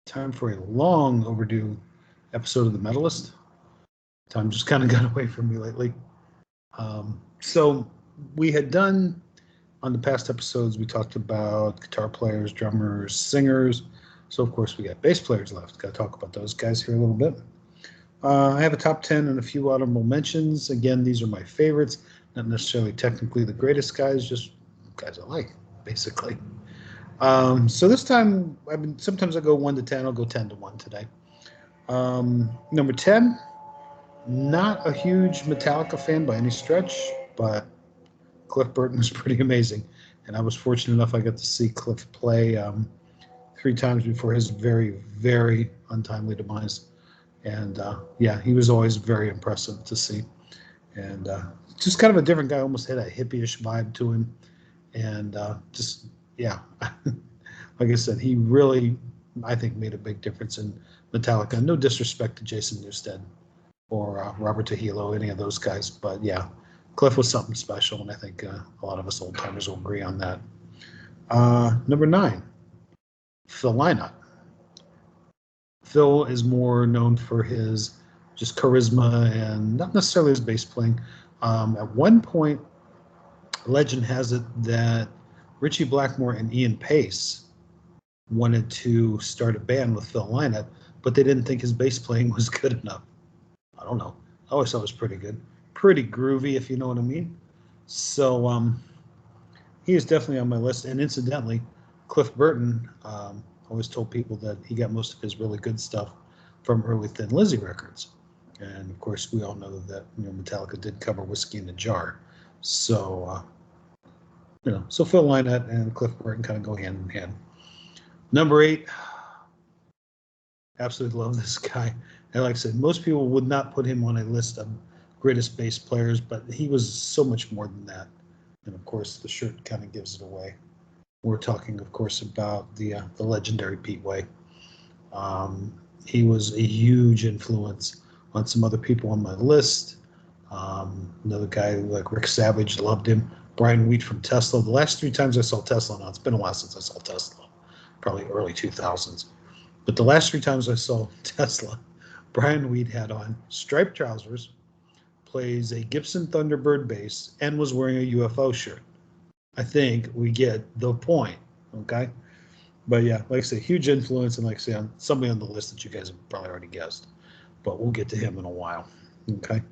Time for a long overdue episode of The Metallist. Time just kind of got away from me lately. So we had done on the past episodes, we talked about guitar players, drummers, singers. So of course we got bass players left. Got to talk about those guys here a little bit. I have a top 10 and a few honorable mentions. Again, these are my favorites, not necessarily technically the greatest guys, just guys I like, basically. So this time, sometimes I go 1 to 10. I'll go 10 to 1 today. Number 10, not a huge Metallica fan by any stretch, but Cliff Burton was pretty amazing. And I was fortunate enough I got to see Cliff play 3 times before his very, very untimely demise. And yeah, he was always very impressive to see. And just kind of a different guy, almost had a hippie-ish vibe to him. And just, yeah, like I said, he really, I think, made a big difference in Metallica. No disrespect to Jason Newsted or Robert Trujillo, any of those guys. But yeah, Cliff was something special, and I think a lot of us old timers will agree on that. Number 9, Phil Lynott. Phil is more known for his just charisma and not necessarily his bass playing. At one point, legend has it that Richie Blackmore and Ian Pace wanted to start a band with Phil Lynott, but they didn't think his bass playing was good enough. I don't know. I always thought it was pretty good. Pretty groovy, if you know what I mean. So he is definitely on my list. And incidentally, Cliff Burton always told people that he got most of his really good stuff from early Thin Lizzy records. And of course, we all know that Metallica did cover Whiskey in a Jar. So so Phil Lynott and Cliff Burton kind of go hand in hand. Number 8, absolutely love this guy. And like I said, most people would not put him on a list of greatest bass players, but he was so much more than that. And of course, the shirt kind of gives it away. We're talking, of course, about the legendary Pete Way. He was a huge influence on some other people on my list. Another guy like Rick Savage loved him. Brian Wheat from Tesla. The last 3 times I saw Tesla, now it's been a while since I saw Tesla, probably early 2000s. But the last 3 times I saw Tesla, Brian Wheat had on striped trousers, plays a Gibson Thunderbird bass, and was wearing a UFO shirt. I think we get the point, okay? But yeah, like I say, huge influence, and like I say, somebody on the list that you guys have probably already guessed. But we'll get to him in a while, okay?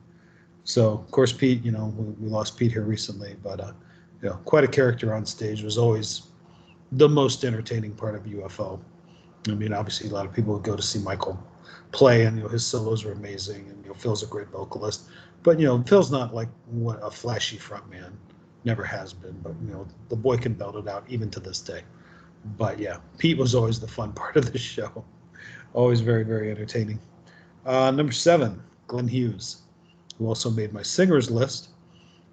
So, of course, Pete, we lost Pete here recently, but quite a character on stage. Was always the most entertaining part of UFO. I mean, obviously, a lot of people would go to see Michael play, and his solos were amazing, and Phil's a great vocalist. But Phil's not like what a flashy frontman, never has been. But the boy can belt it out even to this day. But yeah, Pete was always the fun part of the show. Always very, very entertaining. Number 7, Glenn Hughes, who also made my singers list.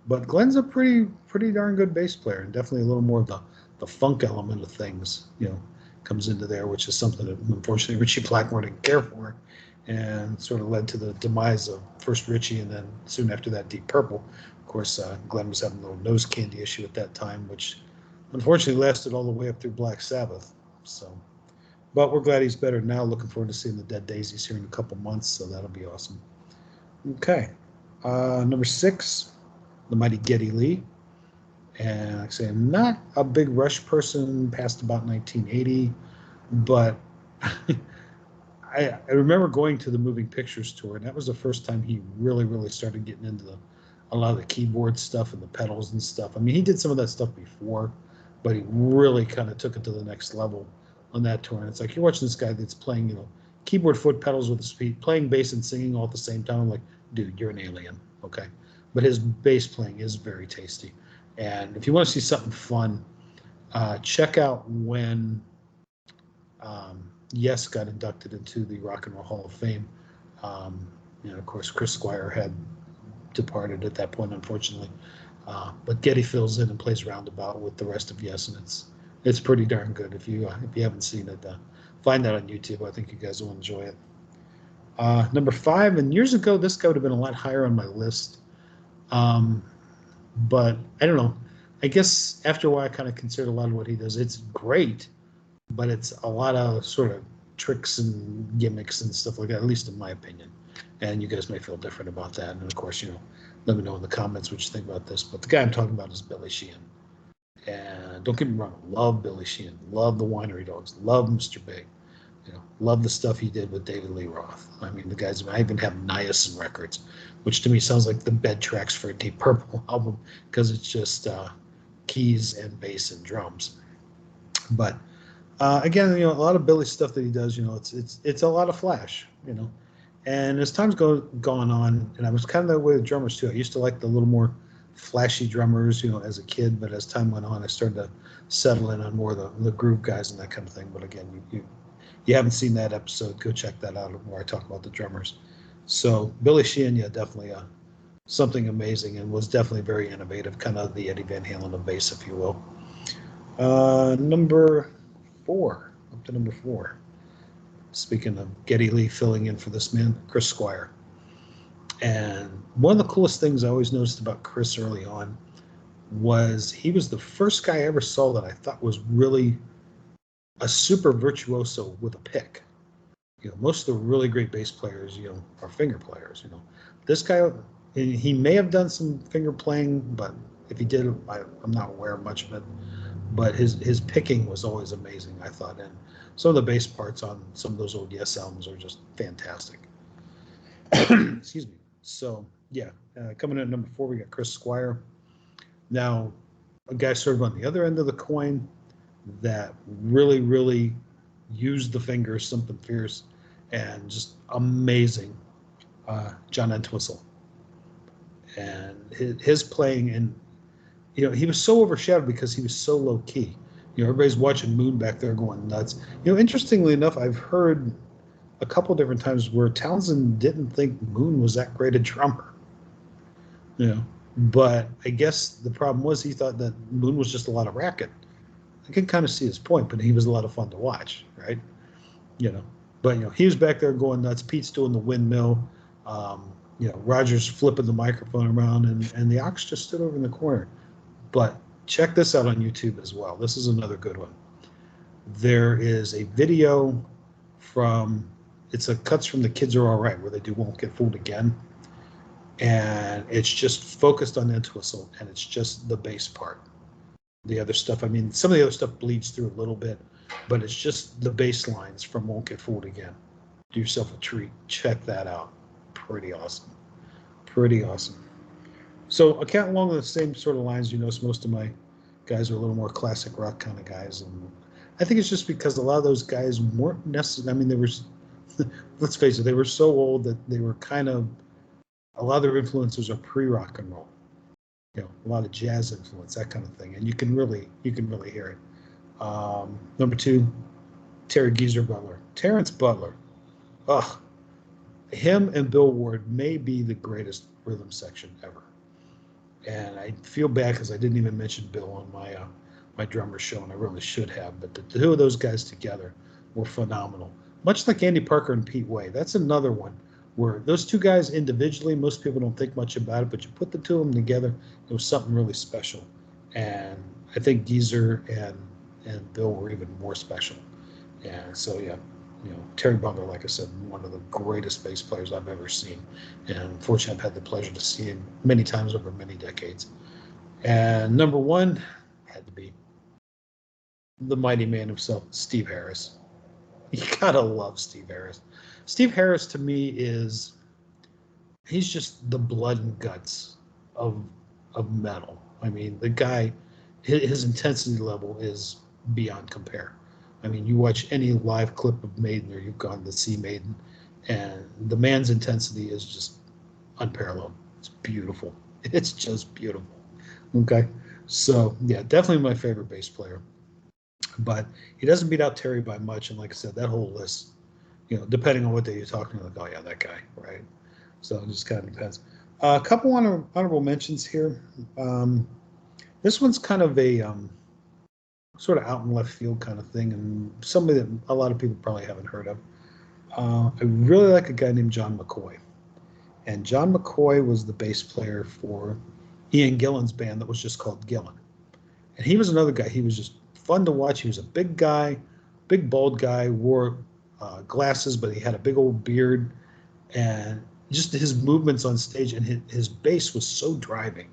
But Glenn's a pretty darn good bass player, and definitely a little more of the funk element of things, comes into there, which is something that unfortunately Richie Blackmore didn't care for, and sort of led to the demise of first Richie and then soon after that Deep Purple. Of course, Glenn was having a little nose candy issue at that time, which unfortunately lasted all the way up through Black Sabbath. So, but we're glad he's better now. Looking forward to seeing the Dead Daisies here in a couple months, so that'll be awesome. Okay, number 6, the mighty Geddy Lee. And like I say, I'm not a big Rush person past about 1980, but I remember going to the Moving Pictures tour, and that was the first time he really, really started getting into a lot of the keyboard stuff and the pedals and stuff. I mean, he did some of that stuff before, but he really kind of took it to the next level on that tour. And it's like you're watching this guy that's playing, keyboard, foot pedals with his feet, playing bass and singing all at the same time. I'm like, dude, you're an alien, okay? But his bass playing is very tasty. And if you want to see something fun, check out when Yes got inducted into the Rock and Roll Hall of Fame. Of course, Chris Squire had departed at that point, unfortunately. But Geddy fills in and plays roundabout with the rest of Yes, and it's pretty darn good. If you haven't seen it, find that on YouTube. I think you guys will enjoy it. Number 5, and years ago, this guy would have been a lot higher on my list. But I don't know. I guess after a while, I kind of considered a lot of what he does. It's great, but it's a lot of sort of tricks and gimmicks and stuff like that, at least in my opinion. And you guys may feel different about that. And of course, let me know in the comments what you think about this. But the guy I'm talking about is Billy Sheehan. And don't get me wrong, love Billy Sheehan, love the Winery Dogs, love Mr. Big, love the stuff he did with David Lee Roth. I mean, the guys, I even have Niacin records, which to me sounds like the bed tracks for a Deep Purple album because it's just keys and bass and drums. But again, a lot of Billy's stuff that he does, it's a lot of flash, And as time's gone on, and I was kind of that way with drummers too. I used to like the little more flashy drummers, as a kid. But as time went on, I started to settle in on more the groove guys and that kind of thing. But again, you haven't seen that episode, go check that out where I talk about the drummers. So Billy Sheehan, yeah, definitely something amazing, and was definitely very innovative, kind of the Eddie Van Halen of bass, if you will. Number 4, up to number 4. Speaking of Geddy Lee filling in for this man, Chris Squire. And one of the coolest things I always noticed about Chris early on was he was the first guy I ever saw that I thought was really a super virtuoso with a pick. Most of the really great bass players, are finger players. This guy, he may have done some finger playing, but if he did, I'm not aware of much of it. But his picking was always amazing, I thought, and some of the bass parts on some of those old Yes albums are just fantastic. Excuse me. So yeah, coming in at number 4, we got Chris Squire. Now, a guy sort of on the other end of the coin that really, really used the fingers, something fierce, and just amazing. John Entwistle, and his playing, and he was so overshadowed because he was so low key. Everybody's watching Moon back there going nuts. Interestingly enough, I've heard a couple different times where Townsend didn't think Moon was that great a drummer. But I guess the problem was he thought that Moon was just a lot of racket. I can kind of see his point, but he was a lot of fun to watch, right? But he was back there going nuts. Pete's doing the windmill. Roger's flipping the microphone around, and the Ox just stood over in the corner. But check this out on YouTube as well. This is another good one. There is a video it's a cuts from The Kids Are All Right, where they do Won't Get Fooled Again. And it's just focused on Entwistle, and it's just the bass part. The other stuff, I mean, some of the other stuff bleeds through a little bit, but it's just the bass lines from Won't Get Fooled Again. Do yourself a treat. Check that out. Pretty awesome. Pretty awesome. So I count along the same sort of lines. Most of my guys are a little more classic rock kind of guys, and I think it's just because a lot of those guys weren't necessarily. I mean, they were. Let's face it, they were so old that they were kind of. A lot of their influences are pre-rock and roll. A lot of jazz influence, that kind of thing, and you can really hear it. Number 2, Terry Geezer Butler, Terrence Butler. Ugh, him and Bill Ward may be the greatest rhythm section ever. And I feel bad because I didn't even mention Bill on my drummer show, and I really should have. But the two of those guys together were phenomenal. Much like Andy Parker and Pete Way. That's another one where those two guys individually, most people don't think much about it, but you put the two of them together, it was something really special. And I think Geezer and Bill were even more special. And so, yeah, Terry Butler, like I said, one of the greatest bass players I've ever seen. And unfortunately, I've had the pleasure to see him many times over many decades. And number 1 had to be the mighty man himself, Steve Harris. You gotta love Steve Harris. Steve Harris, to me, he's just the blood and guts of metal. I mean, the guy, his intensity level is beyond compare. I mean, you watch any live clip of Maiden, or you've gone to see Maiden, and the man's intensity is just unparalleled. It's beautiful. It's just beautiful. Okay. So, yeah, definitely my favorite bass player. But he doesn't beat out Terry by much. And like I said, that whole list, depending on what day you're talking about, oh, yeah, that guy, right? So it just kind of depends. A couple honorable mentions here. This one's kind of a sort of out in left field kind of thing, and somebody that a lot of people probably haven't heard of. I really like a guy named John McCoy. And John McCoy was the bass player for Ian Gillan's band that was just called Gillan. And he was another guy. He was just fun to watch. He was a big guy, big bald guy, wore glasses, but he had a big old beard, and just his movements on stage, and his bass was so driving.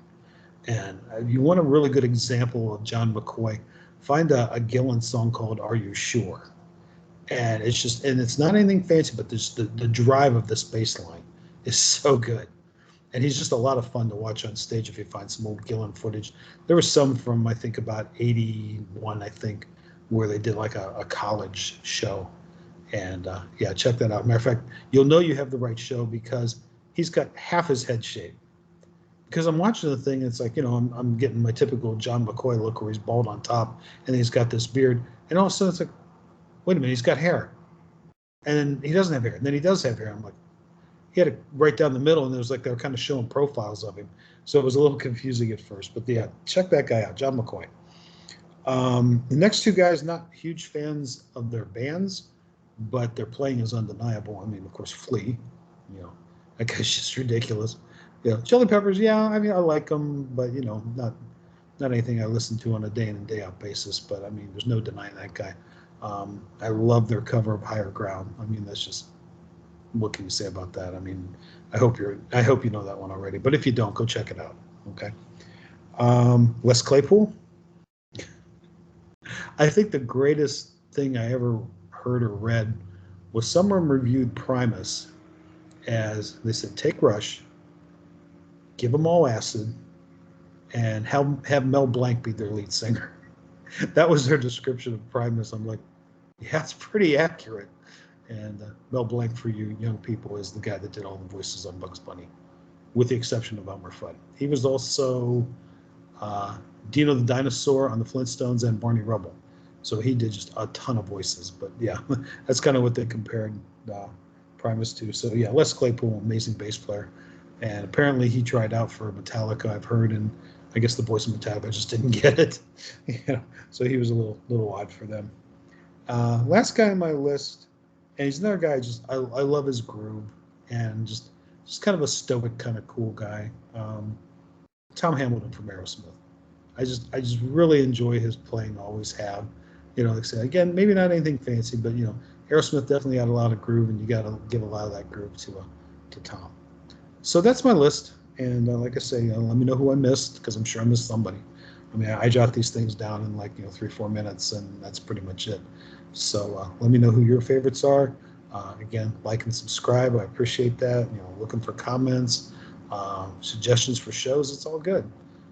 And if you want a really good example of John McCoy, find a Gillan song called "Are You Sure?" And it's just, and it's not anything fancy, but just the drive of this bass line is so good. And he's just a lot of fun to watch on stage if you find some old Gillan footage. There was some from, I think, about 81, I think, where they did like a college show. And yeah, check that out. Matter of fact, you'll know you have the right show because he's got half his head shaved. Because I'm watching the thing, it's like, I'm getting my typical John McCoy look where he's bald on top and he's got this beard. And all of a sudden it's like, wait a minute, he's got hair. And then he doesn't have hair. And then he does have hair. I'm like, he had it right down the middle, and it was like they were kind of showing profiles of him. So it was a little confusing at first. But yeah, check that guy out, John McCoy. The next two guys, not huge fans of their bands, but their playing is undeniable. I mean, of course, Flea, that guy's just ridiculous. Chili Peppers, yeah, I mean, I like them, but not anything I listen to on a day in and day out basis. But I mean, there's no denying that guy. I love their cover of Higher Ground. I mean, that's just, what can you say about that? I mean, I hope you know that one already, but if you don't, go check it out. Okay. Les Claypool. I think the greatest thing I ever heard or read was someone reviewed Primus as, they said, take Rush, give them all acid, and have Mel Blanc be their lead singer. That was their description of Primus. I'm like, yeah, it's pretty accurate. And Mel Blanc, for you young people, is the guy that did all the voices on Bugs Bunny, with the exception of Elmer Fudd. He was also Dino the Dinosaur on the Flintstones and Barney Rubble. So he did just a ton of voices. But yeah, that's kind of what they compared Primus to. So yeah, Les Claypool, amazing bass player. And apparently he tried out for Metallica, I've heard, and I guess the boys in Metallica just didn't get it. So he was a little odd for them. Last guy on my list, and he's another guy, I love his groove, and just kind of a stoic, kind of cool guy. Tom Hamilton from Aerosmith. I just really enjoy his playing, always have. Like I said, again, maybe not anything fancy, but Aerosmith definitely had a lot of groove, and you got to give a lot of that groove to Tom. So that's my list, and like I say, let me know who I missed, because I'm sure I missed somebody. I mean, I jot these things down in like 3-4 minutes, and that's pretty much it. So let me know who your favorites are. Again, like and subscribe. I appreciate that. Looking for comments, suggestions for shows. It's all good.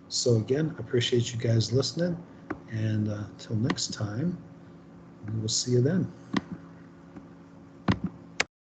So again, I appreciate you guys listening. And until next time, we will see you then.